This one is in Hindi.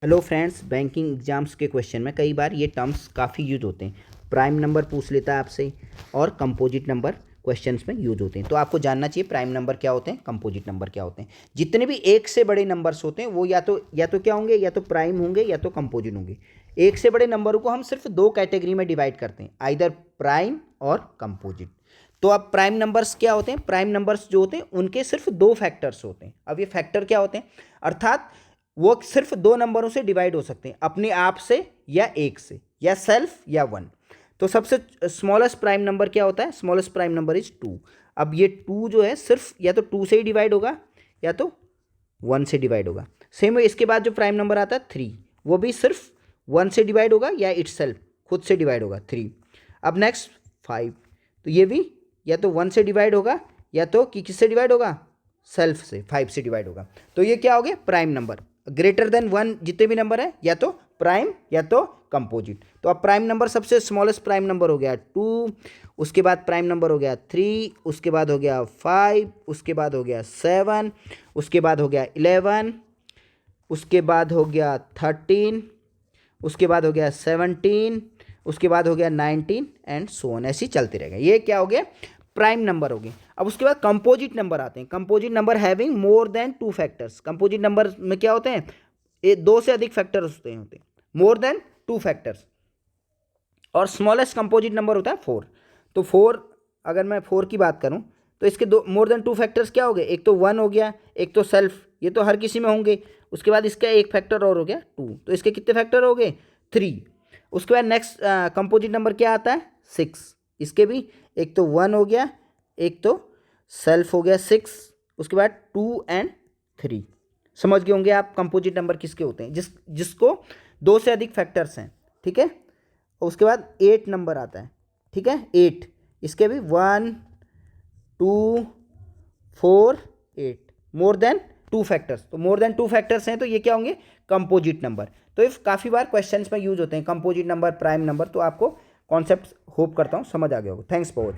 हेलो फ्रेंड्स, बैंकिंग एग्जाम्स के क्वेश्चन में कई बार ये टर्म्स काफ़ी यूज होते हैं। प्राइम नंबर पूछ लेता है आपसे और कंपोजिट नंबर क्वेश्चंस में यूज होते हैं। तो आपको जानना चाहिए प्राइम नंबर क्या होते हैं, कंपोजिट नंबर क्या होते हैं। जितने भी एक से बड़े नंबर्स होते हैं वो या तो क्या होंगे, या तो प्राइम होंगे या तो कंपोजिट होंगे। एक से बड़े नंबरों को हम सिर्फ दो कैटेगरी में डिवाइड करते हैं, आइदर प्राइम और कंपोजिट। तो अब प्राइम नंबर्स क्या होते हैं? प्राइम नंबर्स जो होते हैं उनके सिर्फ दो फैक्टर्स होते हैं। अब ये फैक्टर क्या होते हैं? अर्थात वो सिर्फ दो नंबरों से डिवाइड हो सकते हैं, अपने आप से या एक से, या सेल्फ या वन। तो सबसे स्मॉलेस्ट प्राइम नंबर क्या होता है? Smallest prime number is two. अब ये टू जो है सिर्फ या तो टू से ही डिवाइड होगा या तो वन से डिवाइड होगा। सेम इसके बाद जो प्राइम नंबर आता है थ्री, वो भी सिर्फ वन से डिवाइड होगा या इटसेल्फ खुद से डिवाइड होगा, थ्री। अब नेक्स्ट फाइव, तो ये भी या तो वन से डिवाइड होगा या तो किससे डिवाइड होगा? सेल्फ से, फाइव से डिवाइड होगा। तो ये क्या हो गया? Prime number. Greater than one जितने भी नंबर है या तो प्राइम या तो कंपोजिट। तो अब प्राइम नंबर सबसे स्मॉलेस्ट प्राइम नंबर हो गया टू, उसके बाद प्राइम नंबर हो गया थ्री, उसके बाद हो गया फाइव, उसके बाद हो गया सेवन, उसके बाद हो गया 11, उसके बाद हो गया 13, उसके बाद हो गया 17, उसके बाद हो गया 19 एंड सो ऑन। ऐसे ही चलते रहेगा। ये क्या हो गया? प्राइम नंबर हो गए। अब उसके बाद कंपोजिट नंबर आते हैं। Composite number having more than two factors. Composite number में क्या होते हैं? ये दो से अधिक फैक्टर्स होते हैं, मोर देन टू फैक्टर्स। और स्मॉलेस्ट कंपोजिट नंबर होता है फोर। तो फोर, अगर मैं फोर की बात करूं तो इसके दो मोर देन टू फैक्टर्स क्या हो गए? एक तो वन हो गया, एक तो सेल्फ, ये तो हर किसी में होंगे। उसके बाद इसका एक फैक्टर और हो गया टू, तो इसके कितने फैक्टर हो गए? थ्री। उसके बाद नेक्स्ट कंपोजिट नंबर क्या आता है? सिक्स। इसके भी एक तो वन हो गया, एक तो सेल्फ हो गया, सिक्स। उसके बाद टू एंड थ्री। समझ गए होंगे आप कंपोजिट नंबर किसके होते हैं? जिसको दो से अधिक फैक्टर्स हैं, ठीक है। और उसके बाद एट नंबर आता है, ठीक है, एट। इसके भी one, two, four, eight, more than two factors. तो मोर देन टू फैक्टर्स हैं तो ये क्या होंगे? Composite number. तो ये काफ़ी बार क्वेश्चंस में यूज होते हैं, कंपोजिट नंबर, प्राइम नंबर। तो आपको कॉन्सेप्ट होप करता हूँ समझ आ गया होगा। Thanks for watching.